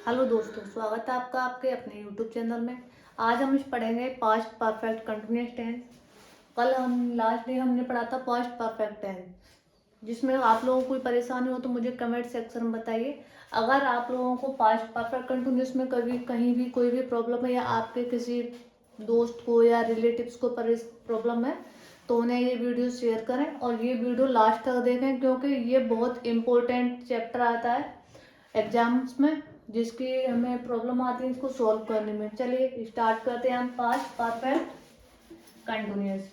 Hello दोस्तों, स्वागत है आपका आपके अपने यूट्यूब चैनल में। आज हम पढ़ेंगे पास्ट परफेक्ट कंटिन्यूअस टेंस। कल हम लास्ट डे हमने पढ़ा था पास्ट परफेक्ट टेंस, जिसमें आप लोगों को कोई परेशानी हो तो मुझे कमेंट सेक्शन में बताइए। अगर आप लोगों को पास्ट परफेक्ट कंटिन्यूअस में कभी कहीं भी कोई भी प्रॉब्लम है या आपके किसी दोस्त को या रिलेटिव्स को प्रॉब्लम है तो उन्हें ये वीडियो शेयर करें और ये वीडियो लास्ट तक देखें, क्योंकि ये बहुत इम्पोर्टेंट चैप्टर आता है एग्जाम्स में, जिसकी हमें प्रॉब्लम आती है इसको सॉल्व करने में। चलिए स्टार्ट करते हैं हम past perfect continuous.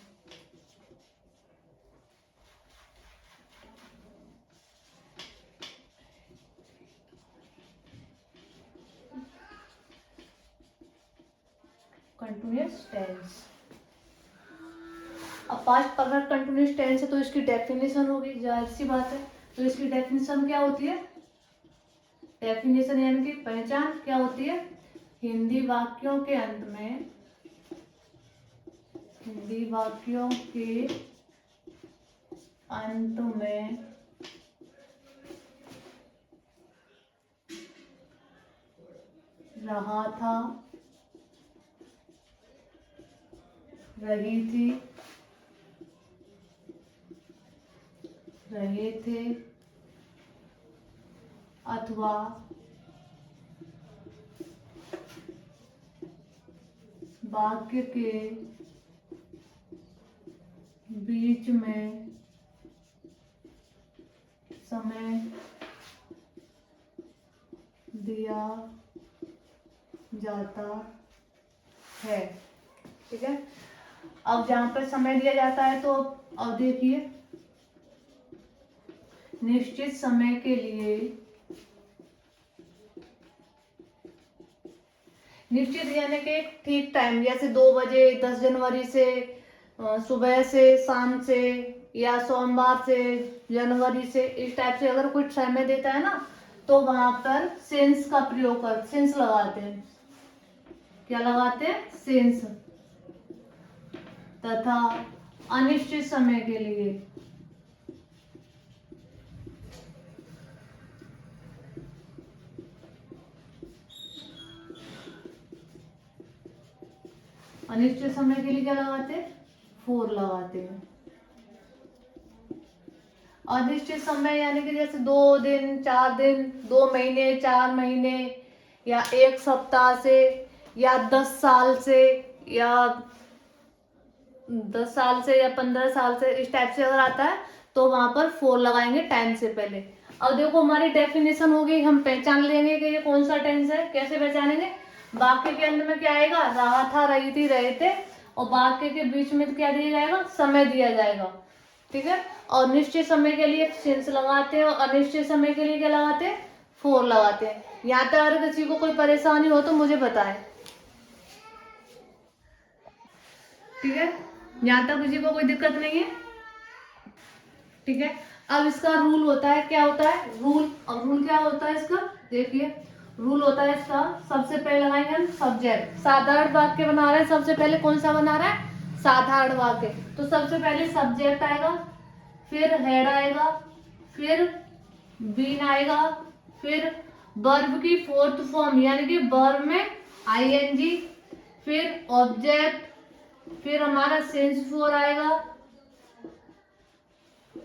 Continuous tense. अब पास्ट परफेक्ट कंटिन्यूअस टेंस है तो इसकी डेफिनेशन होगी, जाहिर सी बात है। तो इसकी डेफिनेशन क्या होती है? डेफिनेशन यानी कि पहचान क्या होती है? हिंदी वाक्यों के अंत में, हिंदी वाक्यों के अंत में रहा था, रही थी, रहे थे अथवा वाक्य के बीच में समय दिया जाता है। ठीक है, अब जहां पर समय दिया जाता है तो अब देखिए, निश्चित समय के लिए, निश्चित यानी कि ठीक टाइम, जैसे 2 बजे 10 जनवरी से, सुबह से, शाम से, या सोमवार से, जनवरी से, इस टाइप से अगर कोई समय देता है ना तो वहां पर सिंस का प्रयोग कर, सिंस लगाते हैं। क्या लगाते हैं? सिंस। तथा अनिश्चित समय के लिए, अनिश्चित समय के लिए क्या लगाते हैं? फोर लगाते हैं। अनिश्चित समय यानी कि जैसे 2 दिन, 4 दिन, 2 महीने, 4 महीने, या 1 सप्ताह से, या 10 साल से, या 10 साल से, या 15 साल से, इस टाइप से अगर आता है तो वहां पर फोर लगाएंगे टाइम से पहले। अब देखो, हमारी डेफिनेशन होगी, हम पहचान लेंगे कि ये कौन सा टेंस है। कैसे पहचानेंगे? वाक्य के अंत में क्या आएगा? रहा था, रही थी, रहे थे, और वाक्य के बीच में क्या दिया जाएगा? समय दिया जाएगा। ठीक है, और निश्चित समय के लिए सिंस लगाते हैं और अनिश्चित समय के लिए क्या लगाते हैं? फोर लगाते हैं। यहाँ तक अगर किसी को कोई परेशानी हो तो मुझे बताएं। ठीक है, यहाँ तक किसी को कोई दिक्कत नहीं है? ठीक है, अब इसका रूल होता है, क्या होता है रूल? और रूल क्या होता है इसका? देखिए, रूल होता है इसका, सबसे पहले लगाएंगे हम सब्जेक्ट। साधारण वाक्य बना रहे हैं, सबसे पहले कौन सा बना रहा है? साधारण वाक्य। तो सबसे पहले सब्जेक्ट आएगा, फिर हेड आएगा, फिर बीन आएगा, फिर वर्ब की फोर्थ फॉर्म यानी कि वर्ब में आईएनजी, फिर ऑब्जेक्ट, फिर हमारा सेंस फोर आएगा,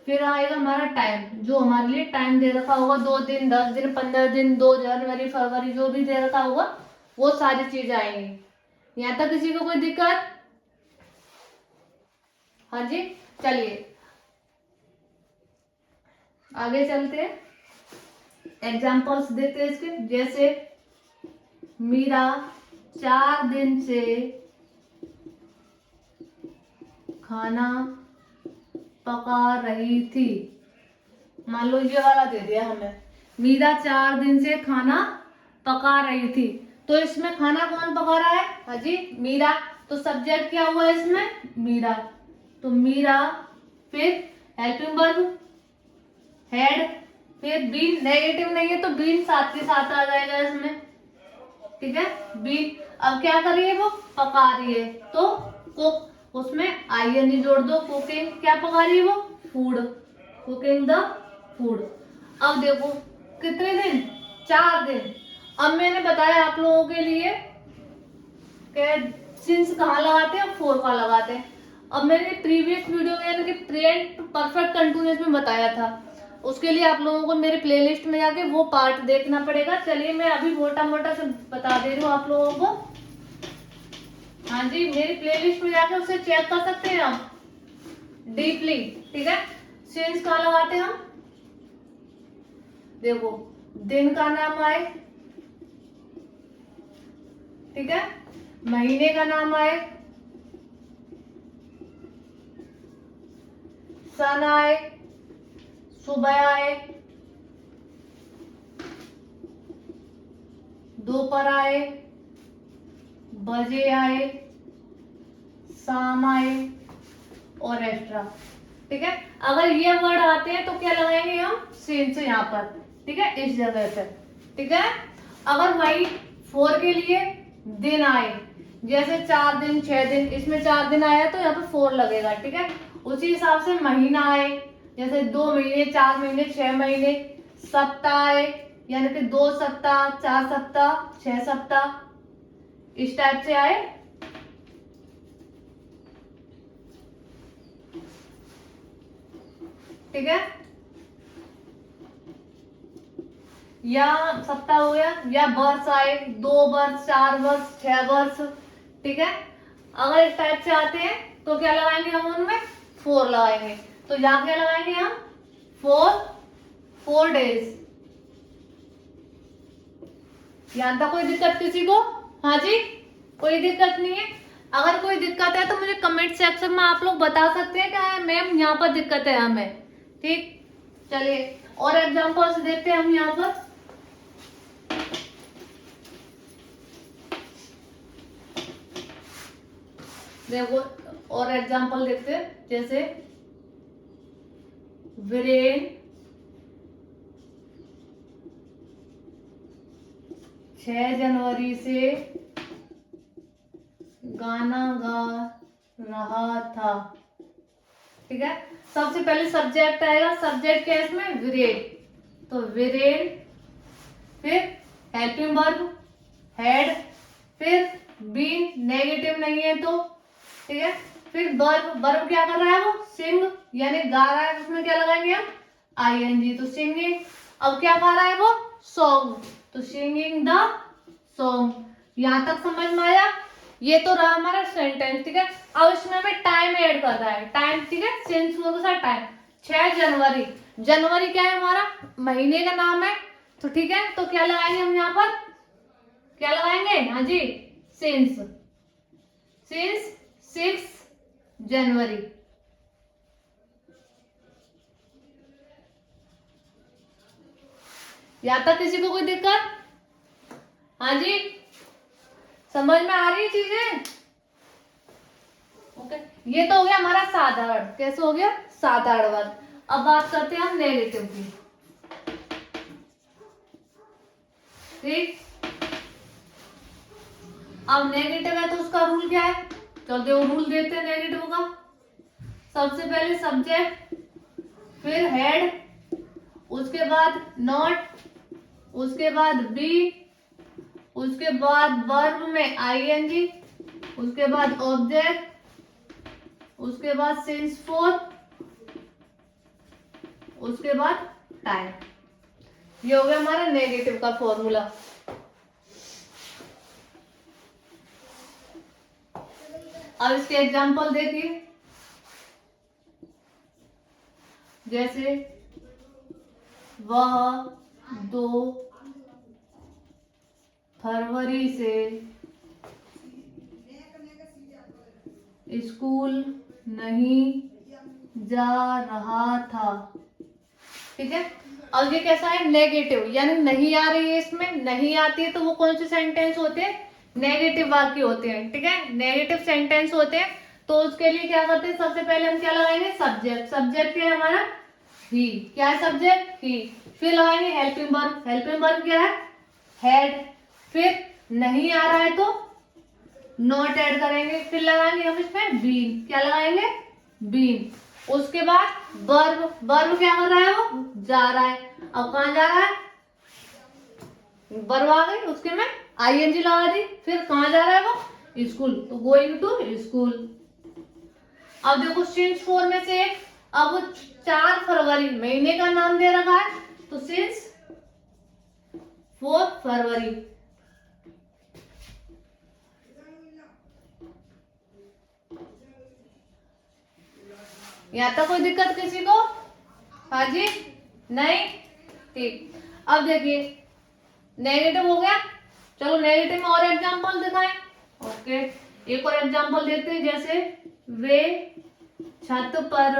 फिर आएगा हमारा टाइम, जो हमारे लिए टाइम दे रखा होगा, 2 दिन, 10 दिन, 15 दिन, 2 जनवरी, फरवरी, जो भी दे रखा होगा वो सारी चीजें आएंगी। यहाँ तक किसी को कोई दिक्कत? हाँ जी, चलिए आगे चलते हैं, एग्जाम्पल्स देते हैं इसके। जैसे मीरा 4 दिन से खाना पका रही थी। मान लो ये वाला दे दिया हमें, मीरा 4 दिन से खाना पका रही थी। तो इसमें खाना कौन पका रहा है? हाजी मीरा। तो सब्जेक्ट क्या हुआ इसमें? मीरा। तो मीरा, फिर हेल्पिंग वर्ब हेड, फिर बीन, नेगेटिव नहीं है तो बीन साथ के साथ आ जाएगा इसमें। ठीक है, बीन। अब क्या कर रही है? वो पका रही है, तो कुक, उसमें आईएनजी जोड़ दो। कुकिंग, क्या पका रही है वो? Food, cooking the food. अब देखो कितने दिन? 4 दिन। अब मैंने बताया आप लोगों के लिए कि सिंस कहाँ लगाते हैं और फोर कहाँ लगाते हैं। अब मैंने प्रीवियस वीडियो में यानी कि प्रेजेंट परफेक्ट कंटिन्यूअस में बताया था, उसके लिए आप लोगों को मेरे प्लेलिस्ट में जाके वो पार्ट देखना पड़ेगा। चलिए मैं अभी मोटा मोटा से बता दे रही हूँ आप लोगों को। हाँ जी, मेरी प्लेलिस्ट में जाके उसे चेक कर सकते हैं आप डीपली। ठीक है, सिंस कहाँ लगाते हैं हम, देखो दिन का नाम आए, ठीक है, महीने का नाम आए, सन आए, सुबह आए, दोपहर आए, बजे आए, शाम आए और एक्स्ट्रा। ठीक है, अगर ये वर्ड आते हैं तो क्या लगाएंगे हम, सेंस यहाँ पर, ठीक है, इस जगह पर। ठीक है, अगर वही फोर के लिए दिन आए, जैसे 4 दिन 6 दिन, इसमें 4 दिन आया तो यहाँ पे 4 लगेगा। ठीक है, उसी हिसाब से महीना आए, जैसे 2 महीने 4 महीने 6 महीने, सप्ताह आए यानी कि 2 सप्ताह 4 सप्ताह 6 सप्ताह, इस टाइप से आए। ठीक है, या सप्ताह हो गया, या वर्ष आए, 2 वर्ष 4 वर्ष 6 वर्ष। ठीक है, अगर इस टाइप से आते हैं तो क्या लगाएंगे हम, उनमें 4 लगाएंगे। तो यहाँ क्या लगाएंगे हम, 4 डेज। यहाँ तक कोई दिक्कत किसी को? हाँ जी, कोई दिक्कत नहीं है। अगर कोई दिक्कत है तो मुझे कमेंट सेक्शन में आप लोग बता सकते हैं कि मैम यहाँ पर दिक्कत है हमें। ठीक, चलिए और एग्जांपल्स देखते हैं हम यहाँ पर। देखो और एग्जांपल देखते हैं, जैसे वीरेन 6 जनवरी से गाना गा रहा था। ठीक है, सबसे पहले सब्जेक्ट आएगा, सब्जेक्ट क्या है इसमें, वीरेन, तो वीरेन, फिर हेल्पिंग वर्ब हैड, फिर बीन नेगेटिव नहीं है तो, ठीक है, फिर वर्ब, वर्ब क्या कर रहा है वो, सिंग यानी गा रहा है, उसमें क्या लगाएंगे हम, आईएनजी, तो सिंगिंग। अब क्या गा रहा है वो, सॉन्ग, तो सिंगिंग द सॉन्ग। यहां तक समझ में आया? ये तो रहा हमारा सेंटेंस। ठीक है, अब इसमें हमें टाइम ऐड कर रहा है, टाइम। ठीक है, सेंस के साथ टाइम। 6 जनवरी, जनवरी क्या है हमारा, महीने का नाम है, तो ठीक है, तो क्या लगाएंगे हम यहाँ पर, क्या लगाएंगे, हाँ जी, सिंस, सिंस 6 जनवरी। यहां तक किसी को कोई दिक्कत? हाँ जी, समझ में आ रही है चीजें? ओके, ये तो हो गया हमारा साधारण। कैसे हो गया, साधारण वर्ग। अब बात करते हैं हम नेगेटिव की। ठीक, अब नेगेटिव है तो उसका रूल क्या है, चलते वो रूल देखते हैं नेगेटिव का। सबसे पहले सब्जेक्ट, फिर हेड, उसके बाद नॉट, उसके बाद बी, उसके बाद वर्ब में आईएनजी, उसके बाद ऑब्जेक्ट, उसके बाद सिंस 4, उसके बाद टाइम। ये हो गया हमारा नेगेटिव का फॉर्मूला। अब इसके एग्जांपल देखिए, जैसे वह 2 फरवरी से स्कूल नहीं जा रहा था। ठीक है, अब ये कैसा है, नेगेटिव, यानी नहीं आ रही है, इसमें नहीं आती है तो वो कौन से सेंटेंस होते हैं, नेगेटिव वाक्य होते हैं। ठीक है, नेगेटिव सेंटेंस होते हैं, तो उसके लिए क्या करते हैं, सबसे पहले हम क्या लगाएंगे, सब्जेक्ट। सब्जेक्ट क्या है हमारा, ही। क्या है सब्जेक्ट, ही। फिर लगाएंगे हेल्पिंग वर्ब, हेल्पिंग वर्ब क्या है, हैड। फिर नहीं आ रहा है तो नॉट ऐड करेंगे, फिर लगाएंगे हम इसमें बीन। क्या लगाएंगे, बीन। उसके बाद वर्ब, वर्ब क्या कर रहा है, वो जा रहा है। अब कहाँ जा रहा है, वर्ब आ गई, उसके मैं आईएनजी लगा दी, फिर कहाँ जा रहा है वो, स्कूल, तो गोइंग टू स्कूल। अब देखो सिंस 4 में से एक, अब 4 फरवरी महीने का नाम दे रखा है, तो सिंस 4 फरवरी। यहाँ तक कोई दिक्कत किसी को? हाँ जी, नहीं, ठीक। अब देखिए नेगेटिव हो गया, चलो नेगेटिव में और एग्जांपल दिखाएं। ओके, एक और एग्जांपल देते हैं, जैसे वे छत पर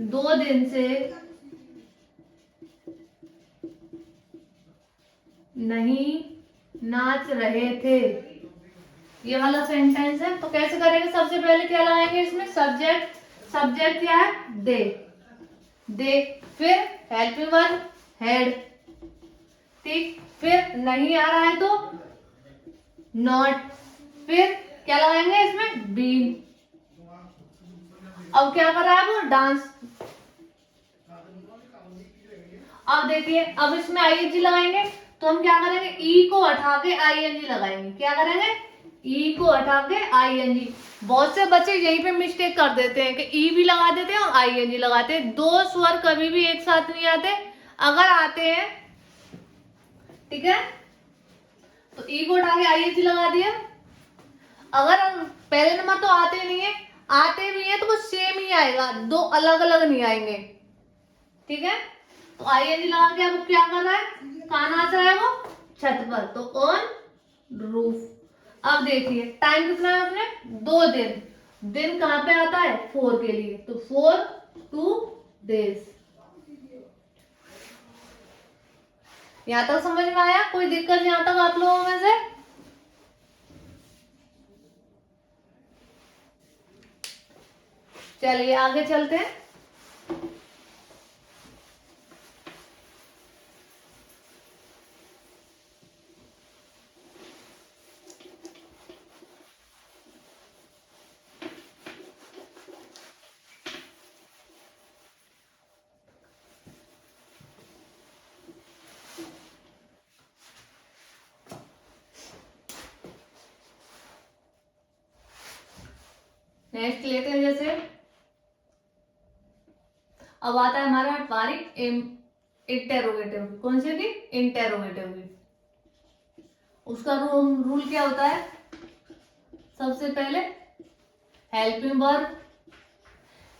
2 दिन से नहीं नाच रहे थे, ये वाला सेंटेंस है। तो कैसे करेंगे, सबसे पहले क्या लगाएंगे इसमें, सब्जेक्ट, सब्जेक्ट क्या है, दे, फिर हेल्पिंग वर्ब हैड, ठीक, फिर नहीं आ रहा है तो नॉट, फिर क्या लगाएंगे इसमें, बीन। अब क्या कर रहा है वो, डांस। अब देखिए, अब इसमें आईएनजी लगाएंगे, तो हम क्या करेंगे, ई को हटा के आईएनजी लगाएंगे। क्या करेंगे, ई को हटा के आईएनजी। बहुत से बच्चे यहीं पे मिस्टेक कर देते हैं कि ई भी लगा देते हैं और आईएनजी लगाते हैं। 2 स्वर कभी भी एक साथ नहीं आते, अगर आते हैं, ठीक है, तो ई को हटा के आईएनजी लगा दिया। अगर पहले नंबर तो आते नहीं है, आते भी है तो वो सेम ही आएगा, 2 अलग अलग नहीं आएंगे, ठीक है। तो आईएनजी लगा के अब क्या कर रहा है, कहाँ नाच रहा है वो, छत पर, तो ऑन रूफ। अब देखिए टाइम कितना है अपने, 2 दिन, दिन कहाँ पे आता है, 4 के लिए, तो 4 2 days। यहां तक समझ में आया, कोई दिक्कत यहां तक आप लोगों में से? चलिए आगे चलते हैं। नेक्स्ट लेते हैं, जैसे अब आता है हमारा बारीक इंटेरोगेटिव। कौन सी थी, इंटेरोगेटिव की। उसका रूल क्या होता है, सबसे पहले हेल्पिंग वर्ब।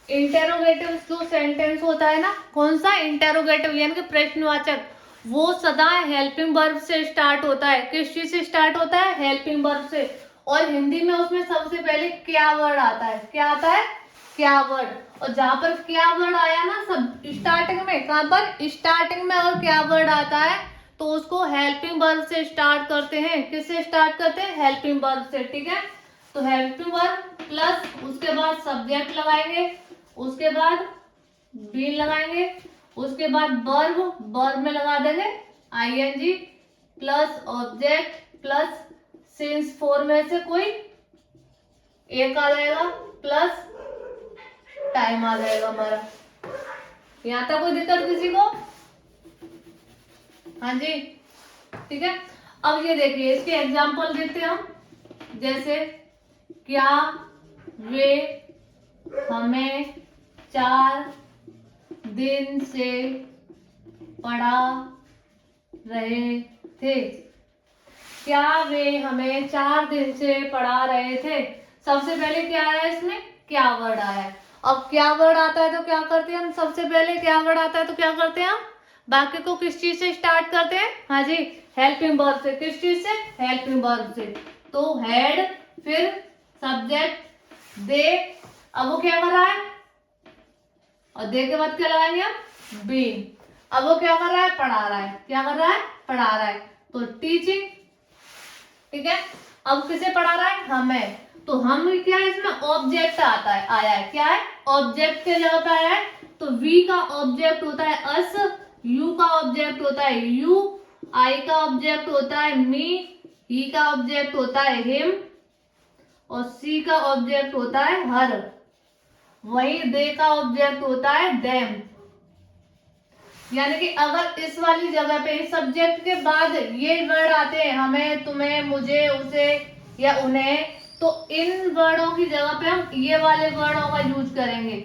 इंटेरोगेटिव जो सेंटेंस होता है ना, कौन सा, इंटेरोगेटिव यानी कि प्रश्नवाचक, वो सदा हेल्पिंग वर्ब से स्टार्ट होता है। किस चीज से स्टार्ट होता है, हेल्पिंग वर्ब से। और हिंदी में उसमें सबसे पहले क्या वर्ड आता है, क्या आता है, क्या वर्ड। और जहां पर क्या वर्ड आया ना, सब स्टार्टिंग में, कहां पर, स्टार्टिंग में अगर क्या वर्ड आता है तो उसको हेल्पिंग वर्ब से स्टार्ट करते हैं। किससे स्टार्ट करते हैं, हेल्पिंग वर्ब से, ठीक है। तो हेल्पिंग वर्ब प्लस उसके बाद सब्जेक्ट लगाएंगे, उसके बाद बीन लगाएंगे, उसके बाद वर्ब, वर्ब में लगा देंगे ING plus object plus since 4 में से कोई एक आ जाएगा प्लस टाइम आ जाएगा हमारा। यहां तक कोई दिक्कत किसी को? हाँ जी, ठीक है। अब ये देखिए इसके एग्जाम्पल देते हैं हम, जैसे क्या वे हमें 4 दिन से पढ़ा रहे थे। क्या वे हमें 4 दिन से पढ़ा रहे थे। सबसे पहले क्या आया इसमें, क्या वर्ड आया है। अब क्या वर्ड आता है तो क्या करते हैं हम, सबसे पहले क्या वर्ड आता है तो क्या करते हैं हम, बाकी को किस चीज से स्टार्ट करते हैं, हाँ जी, हेल्पिंग वर्ब से। किस चीज से, हेल्पिंग वर्ब से। तो हेड, फिर सब्जेक्ट दे, अब वो क्या कर रहा है, और दे के बाद क्या लगाएंगे हम, बीन। अब वो क्या कर रहा है, पढ़ा रहा है। क्या कर रहा है, पढ़ा रहा है, तो टीचिंग, ठीक है। अब किसे पढ़ा रहा है, हमें। तो हम क्या है, इसमें ऑब्जेक्ट आता है, आया है, क्या है, ऑब्जेक्ट के जगह पे आया है। तो वी का ऑब्जेक्ट होता है अस, यू का ऑब्जेक्ट होता है यू, आई का ऑब्जेक्ट होता है मी, ही का ऑब्जेक्ट होता है हिम, और सी का ऑब्जेक्ट होता है हर। वही दे का ऑब्जेक्ट होता है देम। यानी कि अगर इस वाली जगह पे सब्जेक्ट के बाद ये वर्ड आते हैं, हमें, तुम्हें, मुझे, उसे या उन्हें, तो इन वर्डों की जगह पे हम ये वाले वर्डों का यूज करेंगे।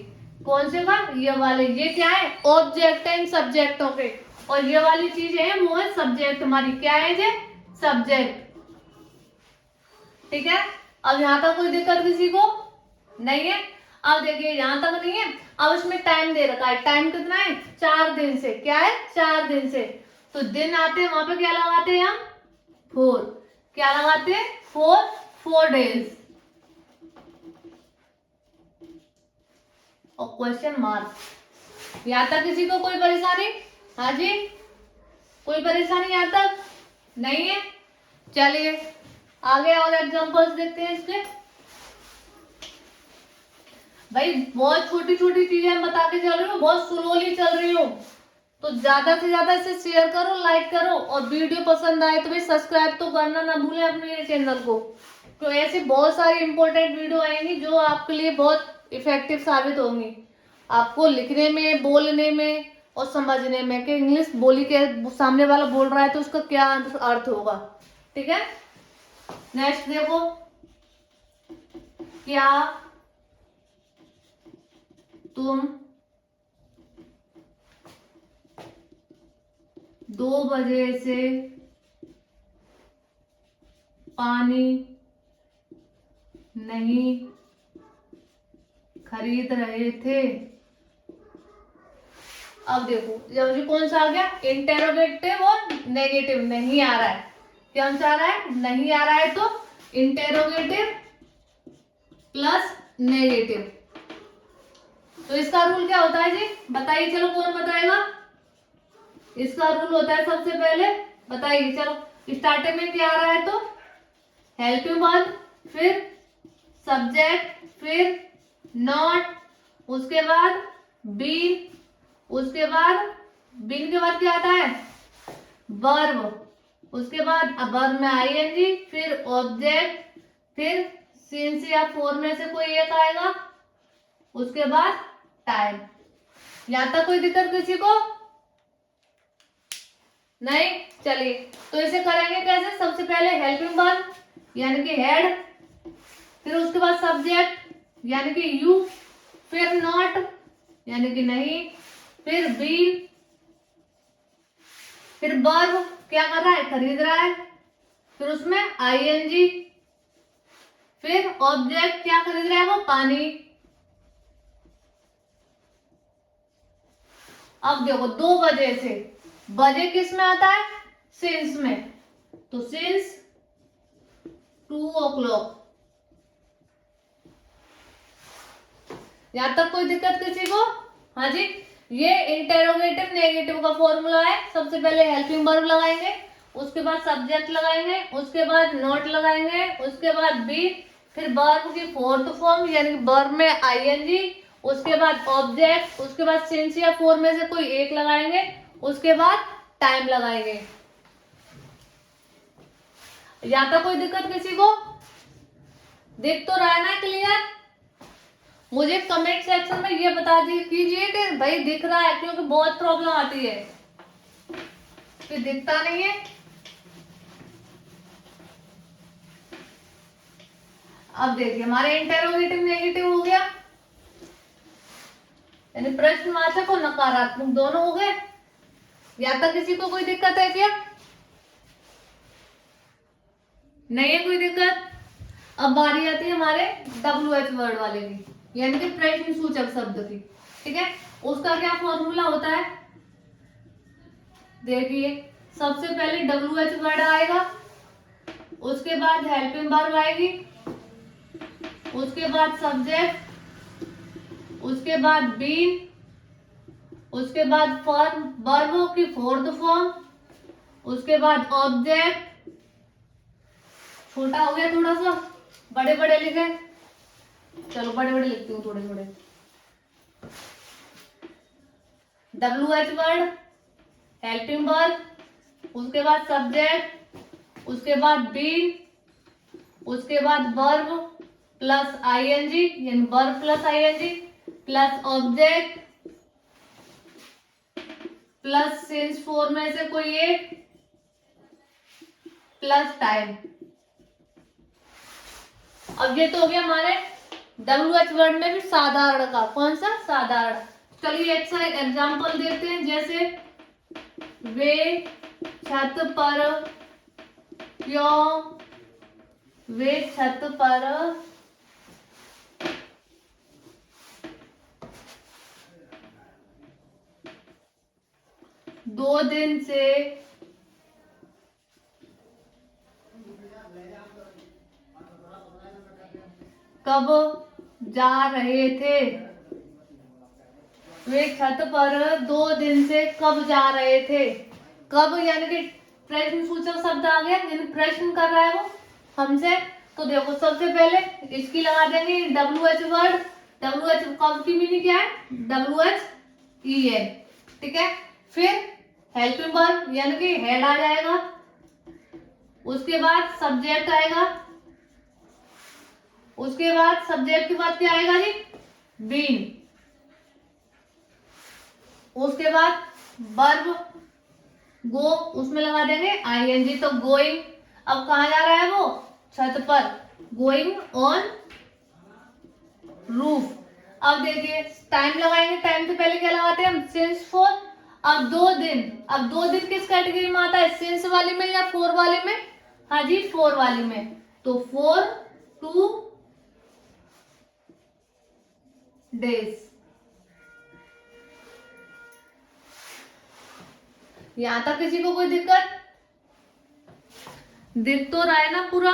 कौन से का? ये वाले। ये क्या है? ऑब्जेक्ट है इन सब्जेक्टों के, और ये वाली चीज है वो है सब्जेक्ट हमारी। क्या है ये? सब्जेक्ट। ठीक है। अब यहाँ तक कोई दिक्कत किसी को नहीं है? अब देखिए यहाँ तक नहीं है। अब इसमें टाइम दे रखा है। टाइम कितना है? 4 दिन से। क्या है? 4 दिन से। तो दिन आते हैं वहां पे क्या लगाते हैं हम? 4। क्या लगाते हैं? 4 डेज। और क्वेश्चन मार्क। यहाँ तक किसी को कोई परेशानी? हाँ जी, कोई परेशानी यहाँ तक नहीं है? चलिए आगे और एग्जांपल्स देखते हैं इसके। भाई बहुत छोटी छोटी चीजें बता के चल रही हूँ, बहुत स्लोली चल रही हूँ, तो ज्यादा से ज्यादा इसे शेयर करो, लाइक करो, और वीडियो पसंद आए तो भाई सब्सक्राइब तो करना ना भूलें अपने चैनल को। तो ऐसे बहुत सारी इंपॉर्टेंट वीडियो आएंगी जो आपके लिए बहुत इफेक्टिव साबित होंगी, आपको लिखने में, बोलने में और समझने में, कि इंग्लिश बोली के सामने वाला बोल रहा है तो उसका क्या अर्थ होगा। ठीक है। नेक्स्ट देखो, क्या तुम 2 बजे से पानी नहीं खरीद रहे थे? अब देखो जब ये कौन सा आ गया? इंटेरोगेटिव और नेगेटिव। नहीं आ रहा है, क्या आ रहा है? नहीं आ रहा है, तो इंटेरोगेटिव प्लस नेगेटिव। तो इसका रूल क्या होता है जी? बताइए, चलो कौन बताएगा? इसका रूल होता है सबसे पहले, बताइए चलो। स्टार्टिंग में क्या आ रहा है? तो हेल्पिंग वर्ब, फिर सब्जेक्ट, फिर नॉट, उसके बाद बीन, उसके बाद बीन के बाद क्या आता है? वर्ब, उसके बाद वर्ब में आईएनजी, फिर ऑब्जेक्ट, फिर सिंस या फॉर में से कोई एक आएगा, उसके बाद टाइम। यहां तक कोई दिक्कत किसी को नहीं? चलिए तो इसे करेंगे कैसे? सबसे पहले हेल्पिंग वर्ब यानी कि हेड, फिर उसके बाद सब्जेक्ट यानी कि यू, फिर नॉट यानी कि नहीं, फिर बीन, फिर वर्ब क्या कर रहा है? खरीद रहा है, फिर उसमें आईएनजी, फिर ऑब्जेक्ट क्या खरीद रहा है? वो पानी। अब देखो 2 बजे से, बजे किस में आता है? सिंस में, तो सिंस 2 o'clock। यहां तक कोई दिक्कत किसी को? हाँ जी, ये इंटेरोगेटिव नेगेटिव का फॉर्मूला है। सबसे पहले हेल्पिंग वर्ब लगाएंगे, उसके बाद सब्जेक्ट लगाएंगे, उसके बाद नॉट लगाएंगे, उसके बाद बी, फिर वर्ब की फोर्थ फॉर्म यानी वर्ब में आईएनजी, उसके बाद ऑब्जेक्ट, उसके बाद सिंस या फोर में से कोई एक लगाएंगे, उसके बाद टाइम लगाएंगे। यहां तक कोई दिक्कत किसी को? दिख तो रहा है ना क्लियर? मुझे कमेंट सेक्शन में ये बता कीजिए कि भाई दिख रहा है, क्योंकि बहुत प्रॉब्लम आती है कि दिखता नहीं है। अब देखिए हमारे इंटेरोगेटिव नेगेटिव हो गया, यानी प्रश्नवाचक और नकारात्मक दोनों हो गए। या तक किसी को कोई दिक्कत है क्या? नहीं है कोई दिक्कत? अब बारी आती है हमारे WH वर्ड वाले की, यानी कि प्रश्न सूचक शब्द की। ठीक है, उसका क्या फॉर्मूला होता है? देखिए सबसे पहले WH वर्ड आएगा, उसके बाद हेल्पिंग वर्ब आएगी, उसके बाद सब्जेक्ट, उसके बाद बीन, उसके बाद फॉर्म वर्ब की फोर्थ फॉर्म, उसके बाद ऑब्जेक्ट। छोटा हो गया थोड़ा सा, बड़े बड़े लिखे, चलो बड़े बड़े लिखती हूँ थोड़े थोड़े। WH वर्ड, हेल्पिंग वर्ब, उसके बाद सब्जेक्ट, उसके बाद बीन, उसके बाद वर्ब प्लस आईएनजी यानी verb plus ING plus object, plus since 4 में से कोई एक प्लस टाइम। अब ये तो हो गया हमारे WH वर्ड में भी साधारण का। कौन सा? साधारण। चलिए एक सा एग्जाम्पल देते हैं, जैसे वे छत पर क्यों, वे छत पर 2 दिन से कब जा रहे थे। वे छत पर 2 दिन से कब जा रहे थे। कब यानी कि प्रश्न सूचक शब्द आ गया, यानी प्रश्न कर रहा है वो हमसे। तो देखो सबसे पहले इसकी लगा देंगे WH वर्ड। WH कब की मीनिंग क्या है? WHEN। ठीक है। फिर हेल्पिंग वर्ब यानी कि हेड आ जाएगा। उसके बाद सब्जेक्ट आएगा। उसके बाद सब्जेक्ट के बाद क्या आएगा जी? बीन। उसके बाद वर्ब गो, उसमें लगा देंगे ING। तो गोइंग, अब कहा जा रहा है वो? छत पर। Going on roof. अब देखिए टाइम लगाएंगे, टाइम से पहले क्या लगाते हैं हम? सिंस 4। अब 2 दिन, अब 2 दिन किस कैटेगरी में आता है? सिंस वाली में या 4 वाली में? हाँ जी 4 वाली में। तो 4 2 डेज। यहां तक किसी को कोई दिक्कत? दिख तो रहा है ना पूरा?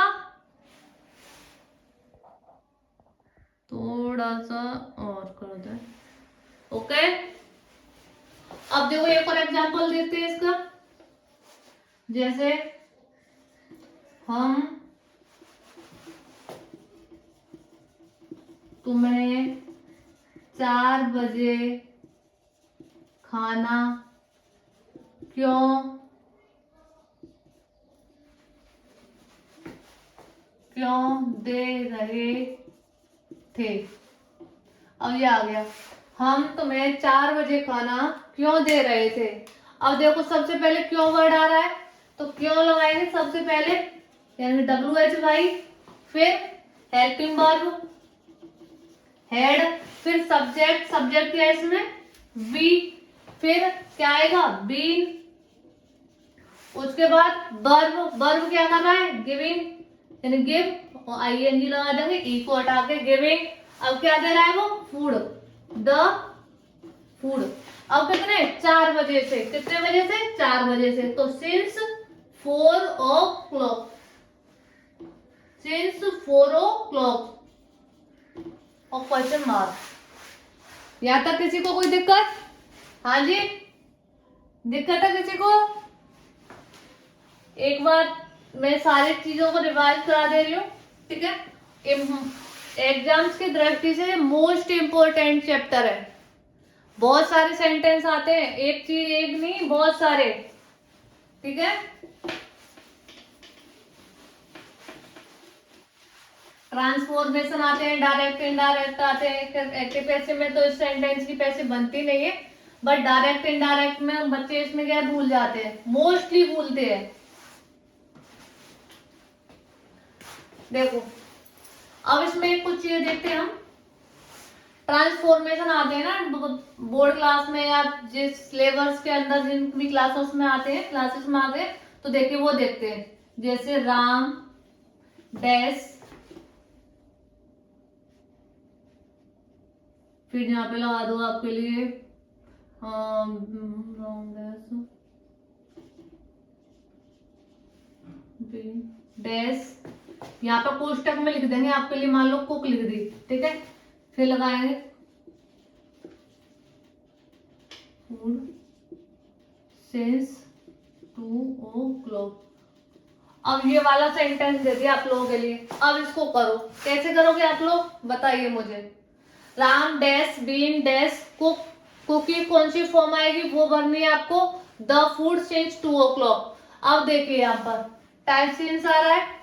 थोड़ा सा और कर दे। ओके। अब देखो एक और एग्जांपल देखते हैं इसका। जैसे हम तुम्हें 4 बजे खाना क्यों दे रहे थे। अब ये आ गया, हम तुम्हें 4 बजे खाना क्यों दे रहे थे। अब देखो सबसे पहले क्यों वर्ड आ रहा है, तो क्यों लगाएंगे सबसे पहले, यानी WHY। फिर हेल्पिंग वर्ब हेड, फिर सब्जेक्ट, सब्जेक्ट क्या है इसमें? बी। फिर क्या आएगा? बीन। उसके बाद वर्ब, वर्ब क्या कर रहा है? गिविंग, यानी गिव, और ING लगा देंगे, ई को हटा के गिविंग। अब क्या दे रहा है वो? Food, the food. अब कितने? 4 बजे से। कितने बजे से? 4 बजे से। तो सिंस 4 o'clock, सिंस 4 o'clock और क्वेश्चन मार्क। यहां तक किसी को कोई दिक्कत? हाँ जी दिक्कत है किसी को? एक बार मैं सारी चीजों को रिवाइज करा दे रही हूँ, ठीक है। एग्जाम्स की दृष्टि से मोस्ट इंपोर्टेंट चैप्टर है। बहुत सारे सेंटेंस आते हैं, एक चीज एक नहीं, बहुत सारे, ठीक है। ट्रांसफॉर्मेशन आते हैं, डायरेक्ट इनडायरेक्ट आते हैं। एक्टिव पैसिव में तो इस सेंटेंस की पैसिव बनती नहीं है, बट डायरेक्ट इनडायरेक्ट में बच्चे इसमें क्या भूल जाते हैं, मोस्टली भूलते हैं। देखो अब इसमें कुछ चीजें देखते हैं हम। ट्रांसफॉर्मेशन आते हैं ना बोर्ड क्लास में या जिस सिलेबस के अंदर जिन भी क्लासेस में आते हैं, क्लासेस में आते हैं, तो देखिए वो देखते हैं। जैसे राम डैश, फिर यहाँ पे लगा दो आपके लिए डैश, यहाँ पे कोष्टक में लिख देंगे आपके लिए, मान लो कुक लिख दी, ठीक है। फिर लगाएंगे फूड सिंस 2 o'clock। अब ये वाला सेंटेंस दे दिया आप लोगों के लिए। अब इसको करो, कैसे करोगे आप लोग बताइए मुझे। Ram dash been dash cook, कुकी कौन सी फॉर्म आएगी वो भरनी है आपको, द फूड सिंस 2 o'clock। अब देखिए यहाँ पर टाइम सिंस आ रहा है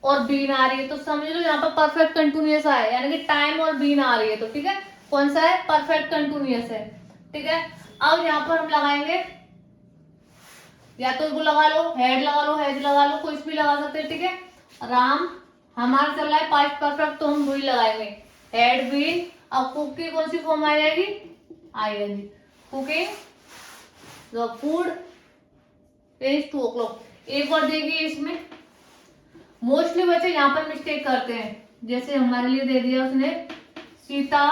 और बीन आ रही है, तो समझ लो यहाँ पर परफेक्ट कंटिन्यूअस है, यानी कि टाइम और बीन आ रही है, तो ठीक है। कौन सा है? परफेक्ट कंटिन्यूअस है, ठीक है। अब यहाँ पर हम लगाएंगे, या तो इसको लगा लो, हेड लगा लो, हेज लगा लो, कुछ भी लगा सकते हैं, ठीक है। राम हमारा चल रहा है पास्ट परफेक्ट, तो हम वही लगाएंगे, हेड बीन। अब कुक की कौन सी फॉर्म आ जाएगी, ING, cooking the food is 2 o'clock। एक और देखिए, इसमें मोस्टली बच्चे यहाँ पर मिस्टेक करते हैं, जैसे हमारे लिए दे दिया उसने, सीता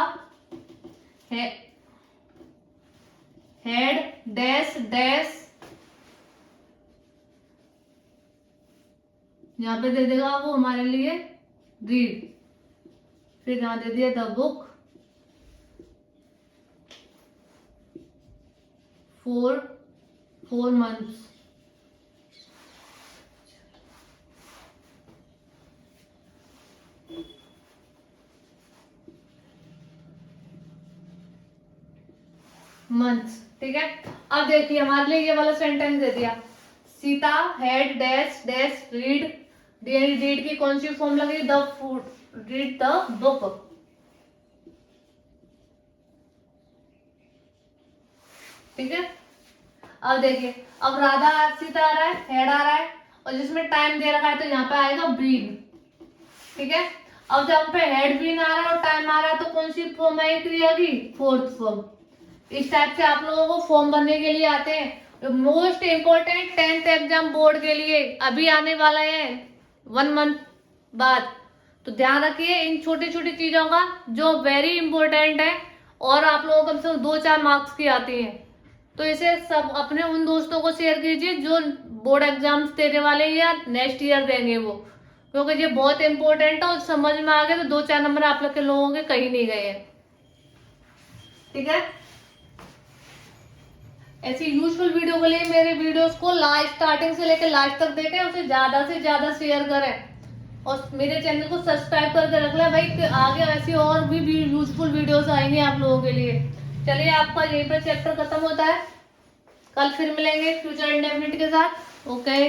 हेड डैश डैश, यहाँ पे दे देगा वो हमारे लिए रीड, फिर यहाँ दे दिया the book for 4 months। Months, ठीक है। अब देखिए हमारे लिए ये वाला सेंटेंस दे दिया, Sita had dash dash read, read की कौन सी फॉर्म लगी, the food, read the book, ठीक है। अब देखिए, अब राधा सीता आ रहा है, हेड आ रहा है, और जिसमें टाइम दे रखा है तो यहाँ पे आएगा बीन, ठीक है। अब जब पे हेड बीन आ रहा है और टाइम आ रहा है तो कौन सी फॉर्म आई क्रिया की, 4th फॉर्म। इस टाइप से आप लोगों को फॉर्म भरने के लिए आते हैं। Most important 10th exam board के लिए अभी आने वाला है 1 month बाद, तो ध्यान रखिए इन छोटी छोटी चीजों का, जो वेरी इंपॉर्टेंट है और आप लोगों को कम से कम 2-4 मार्क्स की आती हैं। तो इसे सब अपने उन दोस्तों को शेयर कीजिए जो बोर्ड एग्जाम्स देने वाले हैं या नेक्स्ट ईयर देंगे वो, क्योंकि ये बहुत इंपॉर्टेंट है और समझ में आ गया तो 2-4 नंबर आप लोग के लोगों के कहीं नहीं गए हैं, ठीक है। ऐसी यूजफुल वीडियो के लिए मेरे वीडियोस को लास्ट स्टार्टिंग से लेकर लास्ट तक देखें, उसे ज्यादा से ज्यादा शेयर करें और मेरे चैनल को सब्सक्राइब करके रख लें भाई, आगे ऐसी और भी यूजफुल वीडियोस आएंगे आप लोगों के लिए। चलिए आपका यहीं पर चैप्टर खत्म होता है, कल फिर मिलेंगे फ्यूचर इंडेफिनिट के साथ। ओके।